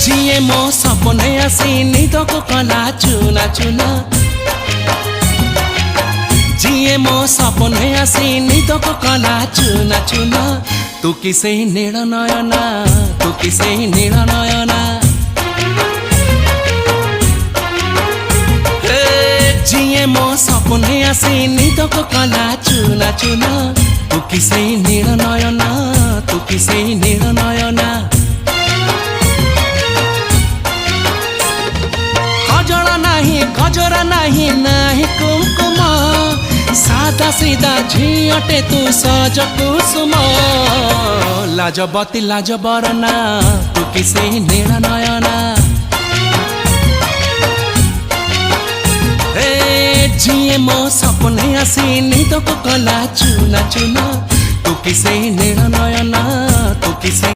जिए मो सपने आसी निदको कला चुना चुना जिए मो सपने आसी निदको कला चुना चुना तू किसे नील नयना तू किसे नील नयना जिए मो सपने आसी निदको कला चुना चुना तू किसे नील नयना तू किसे नील नयना गजरा नहीं नहीं कुमकुम सादा सीधा झीटे तू सज कुसुम लाजबती लाज बरना तू किसे नील नयना जिए मो सपने आसी निदको कला चुना चुना तू किसे नील नयना तू किसे